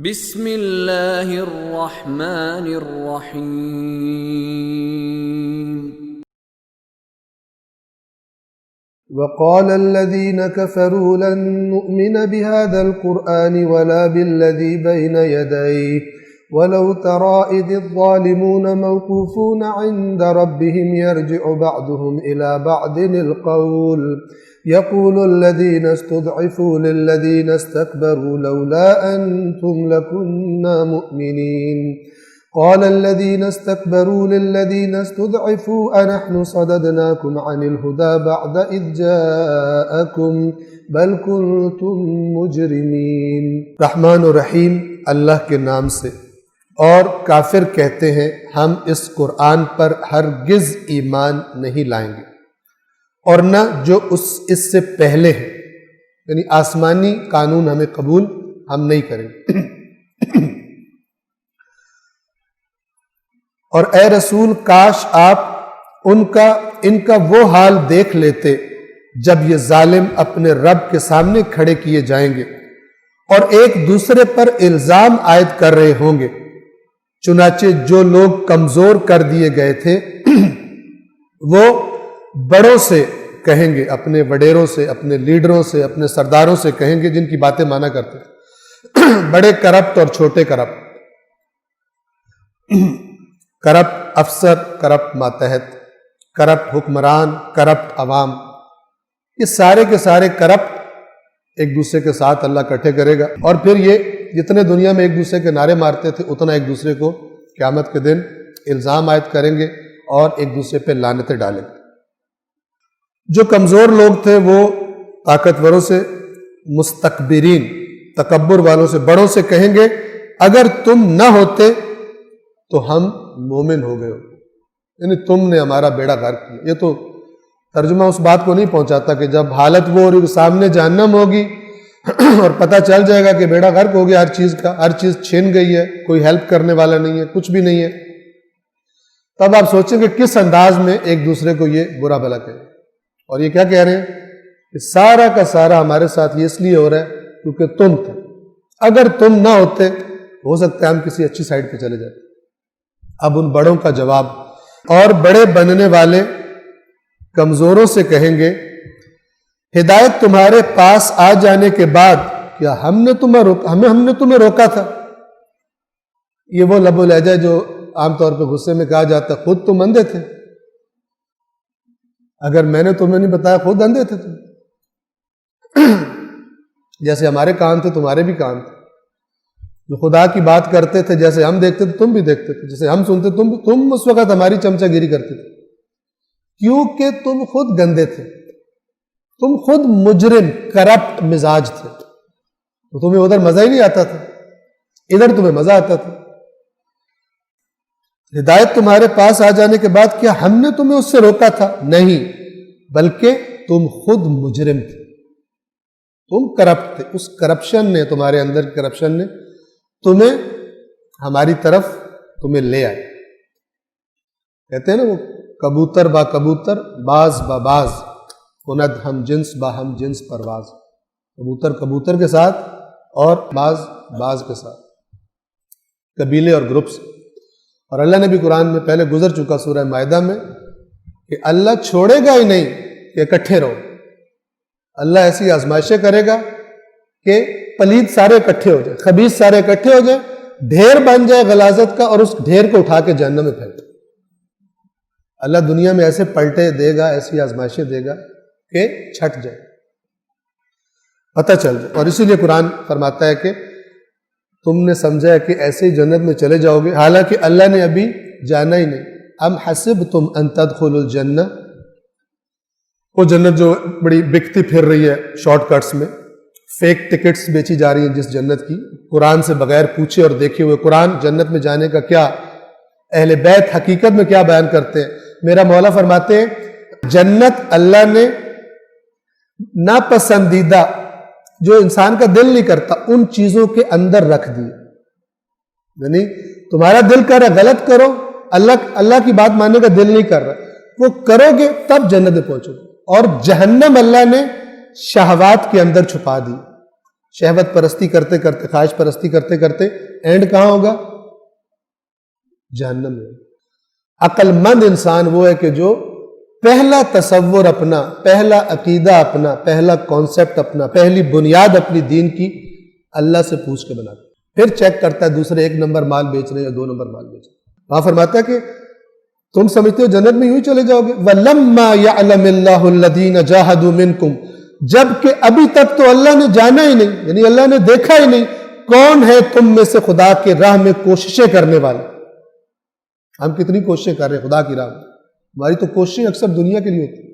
بسم اللہ الرحمن الرحیم وقال الذين كفروا لن نؤمن بهذا القرآن ولا بالذي بين يديه ولو ترى إذ الظالمون موقوفون عند ربهم يرجع بعضهم إلى بعض القول يقول الذين استضعفوا للذين استكبروا لولا أنتم لكنا مؤمنين قال الذين استكبروا للذين استضعفوا أنحن صددناكم عن الهدى بعد إذ جاءكم بل كنتم مجرمين۔ رحمان و رحیم اللہ کے نام سے۔ اور کافر کہتے ہیں ہم اس قرآن پر ہرگز ایمان نہیں لائیں گے اور نہ جو اس سے پہلے ہے، یعنی آسمانی قانون ہمیں قبول ہم نہیں کریں گے۔ اور اے رسول کاش آپ ان کا وہ حال دیکھ لیتے جب یہ ظالم اپنے رب کے سامنے کھڑے کیے جائیں گے اور ایک دوسرے پر الزام عائد کر رہے ہوں گے۔ چنانچہ جو لوگ کمزور کر دیے گئے تھے وہ بڑوں سے کہیں گے، اپنے وڈیروں سے، اپنے لیڈروں سے، اپنے سرداروں سے کہیں گے جن کی باتیں مانا کرتے تھے، بڑے کرپٹ اور چھوٹے کرپٹ، کرپٹ افسر، کرپٹ ماتحت، کرپٹ حکمران، کرپٹ عوام، یہ سارے کے سارے کرپٹ ایک دوسرے کے ساتھ اللہ اکٹھے کرے گا۔ اور پھر یہ جتنے دنیا میں ایک دوسرے کے نعرے مارتے تھے اتنا ایک دوسرے کو قیامت کے دن الزام عائد کریں گے اور ایک دوسرے پہ لعنتیں ڈالیں گے۔ جو کمزور لوگ تھے وہ طاقتوروں سے، مستکبرین تکبر والوں سے، بڑوں سے کہیں گے اگر تم نہ ہوتے تو ہم مومن ہو گئے ہو، یعنی تم نے ہمارا بیڑا غرق کیا۔ یہ تو ترجمہ اس بات کو نہیں پہنچاتا کہ جب حالت وہ اور سامنے جہنم ہوگی اور پتہ چل جائے گا کہ بیڑا غرق ہو گیا ہر چیز کا، ہر چیز چھین گئی ہے، کوئی ہیلپ کرنے والا نہیں ہے، کچھ بھی نہیں ہے، تب آپ سوچیں کہ کس انداز میں ایک دوسرے کو یہ برا بھلا کہیں۔ اور یہ کیا کہہ رہے ہیں کہ سارا کا سارا ہمارے ساتھ یہ اس لیے ہو رہا ہے کیونکہ تم تھے، اگر تم نہ ہوتے ہو سکتا ہے ہم کسی اچھی سائڈ پہ چلے جاتے۔ اب ان بڑوں کا جواب، اور بڑے بننے والے کمزوروں سے کہیں گے ہدایت تمہارے پاس آ جانے کے بعد کیا ہم نے تمہیں روکا تھا؟ یہ وہ لب و لہجہ جو عام طور پہ غصے میں کہا جاتا ہے خود تم اندھے تھے، اگر میں نے تمہیں نہیں بتایا خود اندھے تھے تم، جیسے ہمارے کان تھے تمہارے بھی کان تھے، جو خدا کی بات کرتے تھے جیسے ہم دیکھتے تھے تم بھی دیکھتے تھے، جیسے ہم سنتے تم اس وقت ہماری چمچہ گیری کرتے تھے، کیونکہ تم خود گندے تھے، تم خود مجرم کرپٹ مزاج تھے، تو تمہیں ادھر مزہ ہی نہیں آتا تھا، ادھر تمہیں مزہ آتا تھا۔ ہدایت تمہارے پاس آ جانے کے بعد کیا ہم نے تمہیں اس سے روکا تھا؟ نہیں، بلکہ تم خود مجرم تھے، تم کرپٹ تھے، اس کرپشن نے، تمہارے اندر کرپشن نے تمہیں ہماری طرف تمہیں لے آئے۔ کہتے ہیں نا وہ کبوتر با کبوتر، باز با باز، کند ہم جنس با ہم جنس پرواز، کبوتر کبوتر کے ساتھ اور باز باز کے ساتھ، قبیلے اور گروپس۔ اور اللہ نے بھی قرآن میں پہلے گزر چکا سورہ مائدہ میں کہ اللہ چھوڑے گا ہی نہیں کہ اکٹھے رہو، اللہ ایسی آزمائشیں کرے گا کہ پلید سارے اکٹھے ہو جائے، خبیث سارے اکٹھے ہو جائے، ڈھیر بن جائے غلاظت کا اور اس ڈھیر کو اٹھا کے جہنم میں پھینک۔ اللہ دنیا میں ایسے پلٹے دے گا، ایسی آزمائشیں دے گا کہ چھٹ جائے، پتہ چل جائے۔ اور اسی لیے قرآن فرماتا ہے کہ تم نے سمجھا ہے کہ ایسے ہی جنت میں چلے جاؤ گے، حالانکہ اللہ نے ابھی جانا ہی نہیں۔ ام حسبتم ان تدخلوا الجنہ، وہ جنت جو بڑی بکتی پھر رہی ہے شارٹ کٹس میں، فیک ٹکٹس بیچی جا رہی ہیں جس جنت کی، قرآن سے بغیر پوچھے اور دیکھے ہوئے قرآن جنت میں جانے کا کیا، اہل بیت حقیقت میں کیا بیان کرتے ہیں۔ میرا مولا فرماتے ہیں جنت اللہ نے ناپسندیدہ جو انسان کا دل نہیں کرتا ان چیزوں کے اندر رکھ دی، یعنی تمہارا دل کر رہا غلط کرو، اللہ کی بات ماننے کا دل نہیں کر رہا، وہ کرو گے تب جنت میں پہنچو گے۔ اور جہنم اللہ نے شہوات کے اندر چھپا دی، شہوت پرستی کرتے کرتے، خواہش پرستی کرتے کرتے اینڈ کہاں ہوگا؟ جہنم میں۔ عقل مند انسان وہ ہے کہ جو پہلا تصور اپنا، پہلا عقیدہ اپنا، پہلا کانسیپٹ اپنا، پہلی بنیاد اپنی دین کی اللہ سے پوچھ کے بناتا ہے، پھر چیک کرتا ہے دوسرے 1 نمبر مال بیچ رہے یا 2 نمبر مال بیچ رہے۔ وہاں فرماتا ہے کہ تم سمجھتے ہو جنت میں یوں ہی چلے جاؤ گے، وَلَمَّا يَعْلَمِ اللَّهُ الَّذِينَ جَاهَدُوا مِنْكُمْ، جبکہ ابھی تک تو اللہ نے جانا ہی نہیں، یعنی اللہ نے دیکھا ہی نہیں کون ہے تم میں سے خدا کے راہ میں کوششیں کرنے والے۔ ہم کتنی کوششیں کر رہے ہیں خدا کی راہ میں، ہماری تو کوششیں اکثر دنیا کے لیے ہوتی ہیں۔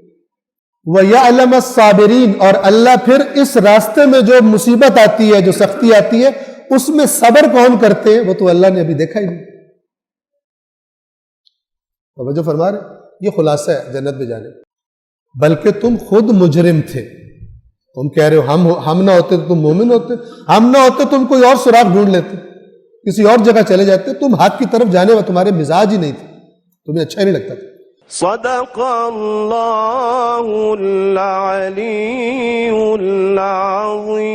وَيَعْلَمَ الصَّابِرِينَ، اور اللہ پھر اس راستے میں جو مصیبت آتی ہے، جو سختی آتی ہے، اس میں صبر کون کرتے ہیں، وہ تو اللہ نے ابھی دیکھا ہی نہیں۔ توجہ فرما رہے، یہ خلاصہ ہے جنت میں جانے، بلکہ تم خود مجرم تھے۔ تم کہہ رہے ہو ہم نہ ہوتے تو تم مومن ہوتے، ہم نہ ہوتے تم کوئی اور سراغ ڈھونڈ لیتے، کسی اور جگہ چلے جاتے، تم حق کی طرف جانے والے تمہارے مزاج ہی نہیں تھے، تمہیں اچھا ہی نہیں لگتا تھا۔ صدق اللہ العلی العظیم۔